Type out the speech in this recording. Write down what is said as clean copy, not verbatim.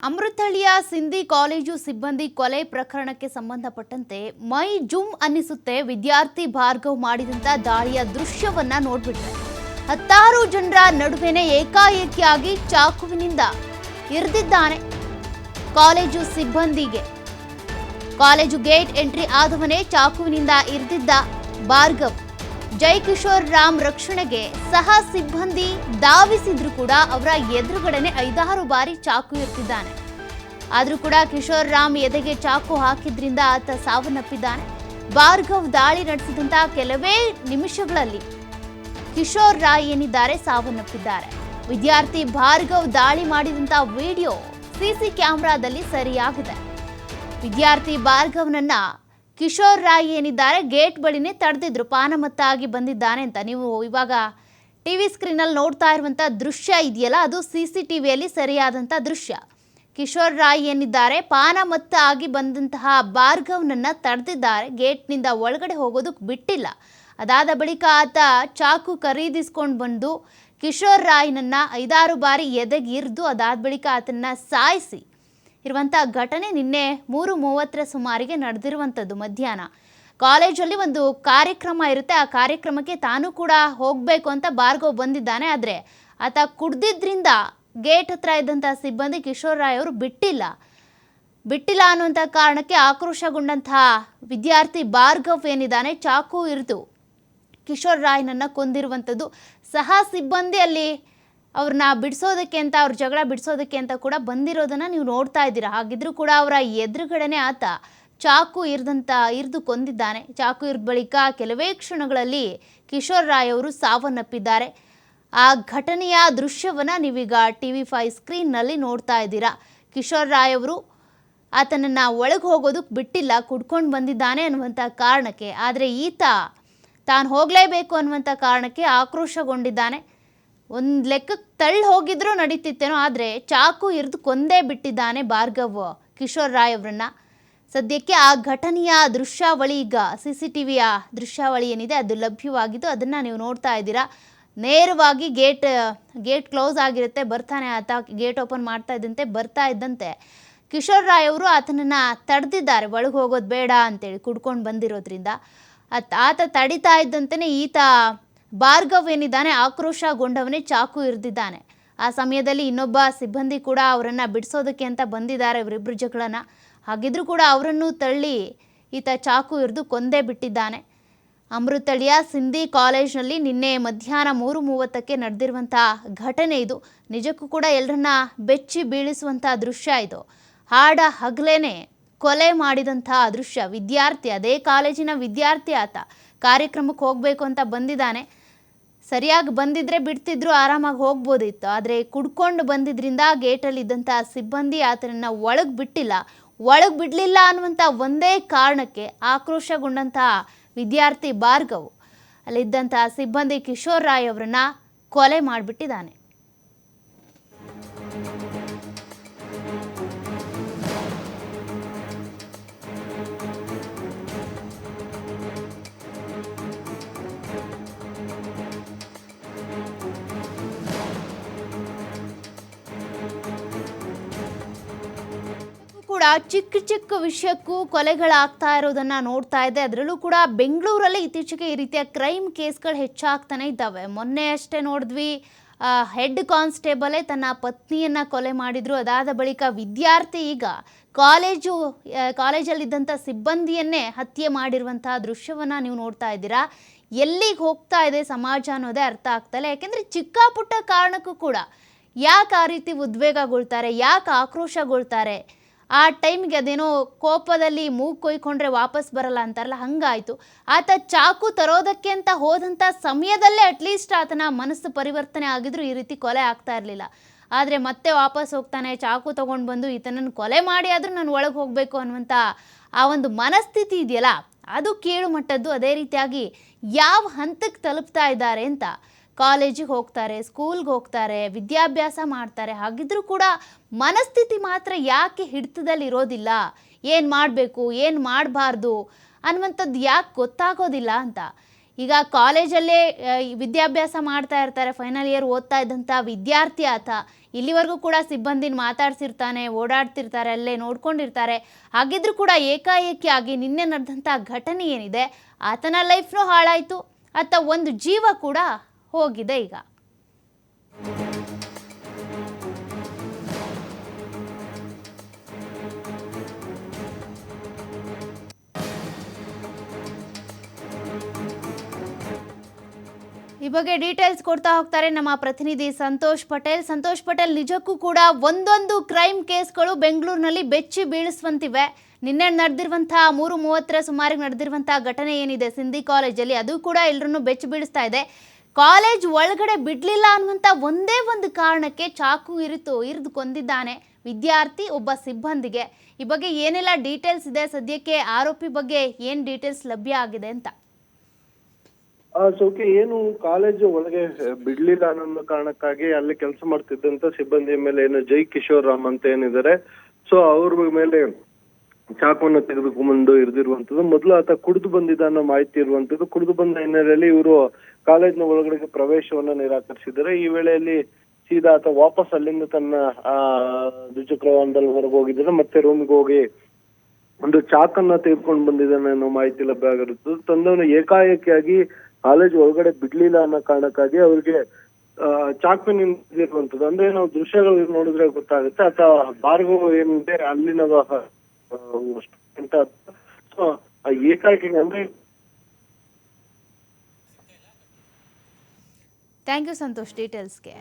ಅಮೃತಹಳ್ಳಿಯ Sindhi college ಸಿಬ್ಬಂದಿ ಕೊಲೆ ಪ್ರಕರಣಕ್ಕೆ ಸಂಬಂಧಪಟ್ಟಂತೆ ಮೈ ಜುಮ್ ಅನ್ನಿಸುತ್ತೆ ವಿದ್ಯಾರ್ಥಿ ಭಾರ್ಗವ್ ಮಾಡಿದಂತ ದಾಳಿಯ ದೃಶ್ಯವನ್ನ ನೋಡ್ಬಿಟ್ರೆ ಹತ್ತಾರು ಜನರ ನಡುವೆನೇ ಏಕಾಏಕಿಯಾಗಿ ಚಾಕುವಿನಿಂದ ಇರಿದಿದ್ದಾನೆ ಕಾಲೇಜು ಸಿಬ್ಬಂದಿಗೆ. ಕಾಲೇಜು ಗೇಟ್ ಎಂಟ್ರಿ ಆದವನೇ ಚಾಕುವಿನಿಂದ ಇರಿದಿದ್ದ ಭಾರ್ಗವ್. ಜೈ ಕಿಶೋರ್ ರಾಮ್ ರಕ್ಷಣೆಗೆ ಸಹ ಸಿಬ್ಬಂದಿ ಧಾವಿಸಿದ್ರು ಕೂಡ ಅವರ ಎದುರುಗಡೆನೆ 5-6 ಬಾರಿ ಚಾಕು ಇರ್ತಿದ್ದಾನೆ. ಆದ್ರೂ ಕೂಡ ಕಿಶೋರ್ ರಾಮ್ ಎದೆಗೆ ಚಾಕು ಹಾಕಿದ್ರಿಂದ ಆತ ಸಾವನ್ನಪ್ಪಿದ್ದಾನೆ. ಭಾರ್ಗವ್ ದಾಳಿ ನಡೆಸಿದಂತ ಕೆಲವೇ ನಿಮಿಷಗಳಲ್ಲಿ ಕಿಶೋರ್ ರಾಯ್ ಏನಿದ್ದಾರೆ ಸಾವನ್ನಪ್ಪಿದ್ದಾರೆ. ವಿದ್ಯಾರ್ಥಿ ಭಾರ್ಗವ್ ದಾಳಿ ಮಾಡಿದಂತ ವಿಡಿಯೋ ಸಿಸಿ ಕ್ಯಾಮೆರಾದಲ್ಲಿ ಸೆರೆಯಾಗಿದೆ. ವಿದ್ಯಾರ್ಥಿ ಭಾರ್ಗವ್ನನ್ನ ಕಿಶೋರ್ ರಾಯ್ ಏನಿದ್ದಾರೆ ಗೇಟ್ ಬಳಿನೇ ತಡೆದಿದ್ರು, ಪಾನಮತ್ತಾಗಿ ಬಂದಿದ್ದಾನೆ ಅಂತ. ನೀವು ಇವಾಗ ಟಿವಿ ಸ್ಕ್ರೀನಲ್ಲಿ ನೋಡ್ತಾ ಇರುವಂಥ ದೃಶ್ಯ ಇದೆಯಲ್ಲ, ಅದು CCTVಯಲ್ಲಿ ಸರಿಯಾದಂಥ ದೃಶ್ಯ. ಕಿಶೋರ್ ರಾಯ್ ಏನಿದ್ದಾರೆ ಪಾನಮತ್ತಾಗಿ ಬಂದಂತಹ ಭಾರ್ಗವ್ನನ್ನ ತಡೆದಿದ್ದಾರೆ, ಗೇಟ್ನಿಂದ ಒಳಗಡೆ ಹೋಗೋದಕ್ಕೆ ಬಿಟ್ಟಿಲ್ಲ. ಅದಾದ ಬಳಿಕ ಆತ ಚಾಕು ಖರೀದಿಸ್ಕೊಂಡು ಬಂದು ಕಿಶೋರ್ ರಾಯ್ನನ್ನ 5-6 ಬಾರಿ ಎದೆಗೆ ಇರಿದು ಅದಾದ ಬಳಿಕ ಆತನ್ನ ಸಾಯಿಸಿ ಇರುವಂಥ ಘಟನೆ ನಿನ್ನೆ 3:30 ಸುಮಾರಿಗೆ ನಡೆದಿರುವಂಥದ್ದು. ಮಧ್ಯಾಹ್ನ ಕಾಲೇಜಲ್ಲಿ ಒಂದು ಕಾರ್ಯಕ್ರಮ ಇರುತ್ತೆ, ಆ ಕಾರ್ಯಕ್ರಮಕ್ಕೆ ತಾನು ಕೂಡ ಹೋಗಬೇಕು ಅಂತ ಭಾರ್ಗವ್ ಬಂದಿದ್ದಾನೆ. ಆದರೆ ಆತ ಕುಡ್ದಿದ್ರಿಂದ ಗೇಟ್ ಹತ್ರ ಇದ್ದಂಥ ಸಿಬ್ಬಂದಿ ಕಿಶೋರ್ ರಾಯ್ ಅವರು ಬಿಟ್ಟಿಲ್ಲ ಅನ್ನುವಂಥ ಕಾರಣಕ್ಕೆ ಆಕ್ರೋಶಗೊಂಡಂತಹ ವಿದ್ಯಾರ್ಥಿ ಭಾರ್ಗವ್ ಏನಿದ್ದಾನೆ ಚಾಕು ಇರಿದು ಕಿಶೋರ್ ರಾಯ್ನನ್ನು ಕೊಂದಿರುವಂಥದ್ದು. ಸಹ ಸಿಬ್ಬಂದಿ ಅಲ್ಲಿ ಅವ್ರನ್ನ ಬಿಡಿಸೋದಕ್ಕೆ ಅಂತ, ಅವ್ರ ಜಗಳ ಬಿಡಿಸೋದಕ್ಕೆ ಅಂತ ಕೂಡ ಬಂದಿರೋದನ್ನು ನೀವು ನೋಡ್ತಾ ಇದ್ದೀರಾ. ಹಾಗಿದ್ರೂ ಕೂಡ ಅವರ ಎದುರುಗಡೆನೆ ಆತ ಚಾಕು ಇರಿದು ಕೊಂದಿದ್ದಾನೆ. ಚಾಕು ಇರಿದ ಬಳಿಕ ಕೆಲವೇ ಕ್ಷಣಗಳಲ್ಲಿ ಕಿಶೋರ್ ರಾಯ್ ಅವರು ಸಾವನ್ನಪ್ಪಿದ್ದಾರೆ. ಆ ಘಟನೆಯ ದೃಶ್ಯವನ್ನು ನೀವೀಗ TV5 ಸ್ಕ್ರೀನ್ನಲ್ಲಿ ನೋಡ್ತಾ ಇದ್ದೀರಾ. ಕಿಶೋರ್ ರಾಯ್ ಅವರು ಆತನನ್ನು ಒಳಗೆ ಹೋಗೋದಕ್ಕೆ ಬಿಟ್ಟಿಲ್ಲ, ಕುಡ್ಕೊಂಡು ಬಂದಿದ್ದಾನೆ ಅನ್ನುವಂಥ ಕಾರಣಕ್ಕೆ. ಆದರೆ ಈತ ತಾನು ಹೋಗಲೇಬೇಕು ಅನ್ನುವಂಥ ಕಾರಣಕ್ಕೆ ಆಕ್ರೋಶಗೊಂಡಿದ್ದಾನೆ. ಒಂದು ಲೆಕ್ಕಕ್ಕೆ ತಳ್ಳಿ ಹೋಗಿದ್ರೂ ನಡೀತಿತ್ತೇನೋ, ಆದರೆ ಚಾಕು ಇರಿದು ಕೊಂದೇ ಬಿಟ್ಟಿದ್ದಾನೆ ಭಾರ್ಗವ್ ಕಿಶೋರ್ ರಾಯ್ ಅವರನ್ನ. ಸದ್ಯಕ್ಕೆ ಆ ಘಟನೆಯ ದೃಶ್ಯಾವಳಿ ಈಗ CCTVಯ ದೃಶ್ಯಾವಳಿ ಏನಿದೆ ಅದು ಲಭ್ಯವಾಗಿದ್ದು ಅದನ್ನು ನೀವು ನೋಡ್ತಾ ಇದ್ದೀರಾ. ನೇರವಾಗಿ ಗೇಟ್ ಕ್ಲೋಸ್ ಆಗಿರುತ್ತೆ, ಬರ್ತಾನೆ ಆತ. ಗೇಟ್ ಓಪನ್ ಬರ್ತಾ ಇದ್ದಂತೆ ಕಿಶೋರ್ ರಾಯ್ ಅವರು ಆತನನ್ನು ತಡೆದಿದ್ದಾರೆ, ಒಳಗೆ ಹೋಗೋದು ಬೇಡ ಅಂತೇಳಿ ಕುಡ್ಕೊಂಡು ಬಂದಿರೋದ್ರಿಂದ. ಆತ ತಡಿತಾ ಇದ್ದಂತೆಯೇ ಈತ ಭಾರ್ಗವ್ ಏನಿದ್ದಾನೆ ಆಕ್ರೋಶಗೊಂಡವನೇ ಚಾಕು ಇರಿದಿದ್ದಾನೆ. ಆ ಸಮಯದಲ್ಲಿ ಇನ್ನೊಬ್ಬ ಸಿಬ್ಬಂದಿ ಕೂಡ ಅವರನ್ನು ಬಿಡಿಸೋದಕ್ಕೆ ಅಂತ ಬಂದಿದ್ದಾರೆ, ಇವರಿಬ್ಬರು ಜಗಳನ. ಹಾಗಿದ್ರೂ ಕೂಡ ಅವರನ್ನು ತಳ್ಳಿ ಈತ ಚಾಕು ಇರಿದು ಕೊಂದೇ ಬಿಟ್ಟಿದ್ದಾನೆ. ಅಮೃತಹಳ್ಳಿಯ ಸಿಂಧಿ ಕಾಲೇಜ್ನಲ್ಲಿ ನಿನ್ನೆ ಮಧ್ಯಾಹ್ನ 3:30ಕ್ಕೆ ನಡೆದಿರುವಂಥ ಘಟನೆ ಇದು. ನಿಜಕ್ಕೂ ಕೂಡ ಎಲ್ಲರನ್ನ ಬೆಚ್ಚಿ ಬೀಳಿಸುವಂಥ ದೃಶ್ಯ ಇದು. ಹಾಡ ಹಗಲೇನೆ ಕೊಲೆ ಮಾಡಿದಂಥ ದೃಶ್ಯ. ವಿದ್ಯಾರ್ಥಿ, ಅದೇ ಕಾಲೇಜಿನ ವಿದ್ಯಾರ್ಥಿ ಆತ. ಕಾರ್ಯಕ್ರಮಕ್ಕೆ ಹೋಗಬೇಕು ಅಂತ ಬಂದಿದ್ದಾನೆ. ಸರಿಯಾಗಿ ಬಂದಿದ್ರೆ ಬಿಡ್ತಿದ್ರು, ಆರಾಮಾಗಿ ಹೋಗ್ಬೋದಿತ್ತು. ಆದರೆ ಕುಡ್ಕೊಂಡು ಬಂದಿದ್ರಿಂದ ಗೇಟಲ್ಲಿದ್ದಂಥ ಸಿಬ್ಬಂದಿ ಆತನನ್ನು ಒಳಗೆ ಬಿಡಲಿಲ್ಲ ಅನ್ನುವಂಥ ಒಂದೇ ಕಾರಣಕ್ಕೆ ಆಕ್ರೋಶಗೊಂಡಂಥ ವಿದ್ಯಾರ್ಥಿ ಭಾರ್ಗವ್ ಅಲ್ಲಿದ್ದಂಥ ಸಿಬ್ಬಂದಿ ಕಿಶೋರ್ ರಾಯ್ ಅವರನ್ನು ಕೊಲೆ ಮಾಡಿಬಿಟ್ಟಿದ್ದಾನೆ. ಕೂಡ ಚಿಕ್ಕ ವಿಷಯಕ್ಕೂ ಕೊಲೆಗಳಾಗ್ತಾ ಇರೋದನ್ನ ನೋಡ್ತಾ ಇದೆ. ಅದರಲ್ಲೂ ಕೂಡ ಬೆಂಗಳೂರಲ್ಲಿ ಇತ್ತೀಚೆಗೆ ಈ ರೀತಿಯ ಕ್ರೈಮ್ ಕೇಸ್ಗಳು ಹೆಚ್ಚಾಗ್ತಾನೆ ಇದ್ದಾವೆ. ಮೊನ್ನೆ ಅಷ್ಟೇ ನೋಡಿದ್ವಿ, ಹೆಡ್ ಕಾನ್ಸ್ಟೇಬಲೇ ತನ್ನ ಪತ್ನಿಯನ್ನ ಕೊಲೆ ಮಾಡಿದ್ರು. ಅದಾದ ಬಳಿಕ ವಿದ್ಯಾರ್ಥಿ ಈಗ ಕಾಲೇಜಲ್ಲಿದ್ದಂಥ ಸಿಬ್ಬಂದಿಯನ್ನೇ ಹತ್ಯೆ ಮಾಡಿರುವಂತಹ ದೃಶ್ಯವನ್ನ ನೀವು ನೋಡ್ತಾ ಇದ್ದೀರಾ. ಎಲ್ಲಿಗೆ ಹೋಗ್ತಾ ಇದೆ ಸಮಾಜ ಅನ್ನೋದೇ ಅರ್ಥ ಆಗ್ತಾ ಇಲ್ಲ. ಯಾಕೆಂದ್ರೆ ಚಿಕ್ಕ ಪುಟ್ಟ ಕಾರಣಕ್ಕೂ ಕೂಡ ಯಾಕೆ ಆ ರೀತಿ ಉದ್ವೇಗಗೊಳ್ತಾರೆ, ಯಾಕೆ ಆಕ್ರೋಶಗೊಳ್ತಾರೆ? ಆ ಟೈಮ್ಗೆ ಅದೇನೋ ಕೋಪದಲ್ಲಿ ಮೂಗು ಕೊಯ್ಕೊಂಡ್ರೆ ವಾಪಸ್ ಬರಲ್ಲ ಅಂತಾರಲ್ಲ, ಹಂಗಾಯಿತು. ಆತ ಚಾಕು ತರೋದಕ್ಕೆ ಅಂತ ಹೋದಂಥ ಸಮಯದಲ್ಲೇ ಅಟ್ಲೀಸ್ಟ್ ಆತನ ಮನಸ್ಸು ಪರಿವರ್ತನೆ ಆಗಿದ್ರು ಈ ರೀತಿ ಕೊಲೆ ಆಗ್ತಾ ಇರಲಿಲ್ಲ. ಆದರೆ ಮತ್ತೆ ವಾಪಸ್ ಹೋಗ್ತಾನೆ, ಚಾಕು ತೊಗೊಂಡು ಬಂದು ಈತನನ್ನು ಕೊಲೆ ಮಾಡಿ ಆದರೂ ನಾನು ಒಳಗೆ ಹೋಗಬೇಕು ಅನ್ನುವಂಥ ಆ ಒಂದು ಮನಸ್ಥಿತಿ ಇದೆಯಲ್ಲ, ಅದು ಕೀಳು ಮಟ್ಟದ್ದು. ಅದೇ ರೀತಿಯಾಗಿ ಯಾವ ಹಂತಕ್ಕೆ ತಲುಪ್ತಾ ಇದ್ದಾರೆ ಅಂತ. ಕಾಲೇಜಿಗೆ ಹೋಗ್ತಾರೆ, ಸ್ಕೂಲ್ಗೆ ಹೋಗ್ತಾರೆ, ವಿದ್ಯಾಭ್ಯಾಸ ಮಾಡ್ತಾರೆ. ಹಾಗಿದ್ರೂ ಕೂಡ ಮನಸ್ಥಿತಿ ಮಾತ್ರ ಯಾಕೆ ಹಿಡಿತದಲ್ಲಿ ಇರೋದಿಲ್ಲ? ಏನು ಮಾಡಬೇಕು, ಏನು ಮಾಡಬಾರ್ದು ಅನ್ನುವಂಥದ್ದು ಯಾಕೆ ಗೊತ್ತಾಗೋದಿಲ್ಲ ಅಂತ. ಈಗ ಕಾಲೇಜಲ್ಲೇ ವಿದ್ಯಾಭ್ಯಾಸ ಮಾಡ್ತಾ ಇರ್ತಾರೆ, ಫೈನಲ್ ಇಯರ್ ಓದ್ತಾ ಇದ್ದಂಥ ವಿದ್ಯಾರ್ಥಿ ಆತ. ಇಲ್ಲಿವರೆಗೂ ಕೂಡ ಸಿಬ್ಬಂದಿನ ಮಾತಾಡ್ಸಿರ್ತಾನೆ, ಓಡಾಡ್ತಿರ್ತಾರೆ, ಅಲ್ಲೇ ನೋಡ್ಕೊಂಡಿರ್ತಾರೆ. ಹಾಗಿದ್ರೂ ಕೂಡ ಏಕಾಏಕಿಯಾಗಿ ನಿನ್ನೆ ನಡೆದಂಥ ಘಟನೆ ಏನಿದೆ, ಆತನ ಲೈಫ್ನೂ ಹಾಳಾಯಿತು, ಆತ ಒಂದು ಜೀವ ಕೂಡ ಹೋಗಿದೆ ಈಗ. ಈ ಬಗ್ಗೆ ಡೀಟೇಲ್ಸ್ ಕೊಡ್ತಾ ಹೋಗ್ತಾರೆ ನಮ್ಮ ಪ್ರತಿನಿಧಿ ಸಂತೋಷ್ ಪಟೇಲ್, ನಿಜಕ್ಕೂ ಕೂಡ ಒಂದೊಂದು ಕ್ರೈಮ್ ಕೇಸ್ಗಳು ಬೆಂಗಳೂರಿನಲ್ಲಿ ಬೆಚ್ಚಿ ಬೀಳಿಸುವಂತಿವೆ. ನಿನ್ನೆ ನಡೆದಿರುವಂಥ 3:30 ಸುಮಾರಿಗೆ ನಡೆದಿರುವಂಥ ಘಟನೆ ಏನಿದೆ ಸಿಂಧಿ ಕಾಲೇಜಲ್ಲಿ, ಅದು ಕೂಡ ಎಲ್ಲರನ್ನೂ ಬೆಚ್ಚಿ ಬೀಳಿಸ್ತಾ ಇದೆ. ಕಾಲೇಜ್ ಒಳಗಡೆ ಬಿಡಲಿಲ್ಲ ಅನ್ನುವಂಥ ಒಂದೇ ಒಂದು ಕಾರಣಕ್ಕೆ ಚಾಕು ಇರಿದು ಕೊಂದಿದ್ದಾನೆ ವಿದ್ಯಾರ್ಥಿ ಒಬ್ಬ ಸಿಬ್ಬಂದಿಗೆ. ಈ ಬಗ್ಗೆ ಏನೆಲ್ಲ ಡೀಟೇಲ್ಸ್ ಇದೆ, ಸದ್ಯಕ್ಕೆ ಆರೋಪಿ ಬಗ್ಗೆ ಏನು ಡೀಟೇಲ್ಸ್ ಲಭ್ಯ ಆಗಿದೆ ಅಂತ? ಸೋಕೆ ಏನು ಕಾಲೇಜು ಒಳಗೆ ಬಿಡ್ಲಿಲ್ಲ ಅನ್ನೋ ಕಾರಣಕ್ಕಾಗಿ ಅಲ್ಲಿ ಕೆಲಸ ಮಾಡ್ತಿದ್ದಂತ ಸಿಬ್ಬಂದಿ ಮೇಲೆ ಏನು ಜೈ ಕಿಶೋರ್ ರಾಮ್ ಅಂತ ಏನಿದ್ದಾರೆ, ಸೊ ಅವ್ರ ಮೇಲೆ ಚಾಕುವನ್ನು ತೆಗೆದುಕೊಂಡು ಇರಿದಿರುವಂತದ್ದು. ಮೊದಲು ಆತ ಕುಡಿದು ಬಂದಿದ್ದ ಅನ್ನೋ ಮಾಹಿತಿ ಇರುವಂತದ್ದು. ಕುಡಿದು ಬಂದ ಹಿನ್ನೆಲೆಯಲ್ಲಿ ಇವರು ಕಾಲೇಜಿನ ಒಳಗಡೆ ಪ್ರವೇಶವನ್ನ ನಿರಾಕರಿಸಿದ್ದಾರೆ. ಈ ವೇಳೆಯಲ್ಲಿ ಸೀದಾ ಆತ ವಾಪಸ್ ಅಲ್ಲಿಂದ ತನ್ನ ದ್ವಿಚಕ್ರ ವಾಹನದಲ್ಲಿ ಹೊರಗೆ ಹೋಗಿದ್ದಾರೆ. ಮತ್ತೆ ರೂಮಿಗೆ ಹೋಗಿ ಒಂದು ಚಾಕನ್ನ ತೆಗೆದುಕೊಂಡು ಬಂದಿದ್ದಾನೆ ಅನ್ನೋ ಮಾಹಿತಿ ಲಭ್ಯ ಆಗಿರುತ್ತದೆ. ತಂದವನು ಏಕಾಏಕಿಯಾಗಿ ಕಾಲೇಜ್ ಒಳಗಡೆ ಬಿಡ್ಲಿಲ್ಲ ಅನ್ನೋ ಕಾರಣಕ್ಕಾಗಿ ಅವ್ರಿಗೆ ಚಾಕುವಿನಿರುವಂತದ್ದು. ಅಂದ್ರೆ ನಾವು ದೃಶ್ಯಗಳು ನೋಡಿದ್ರೆ ಗೊತ್ತಾಗುತ್ತೆ. ಆತ ಭಾರ್ಗವ್ ಏನಿದೆ ಅಲ್ಲಿನ ಸೊ ಏಕಾಏಕಿ ಅಂದ್ರೆ. Thank you Santosh ಡೀಟೇಲ್ಸ್ಗೆ.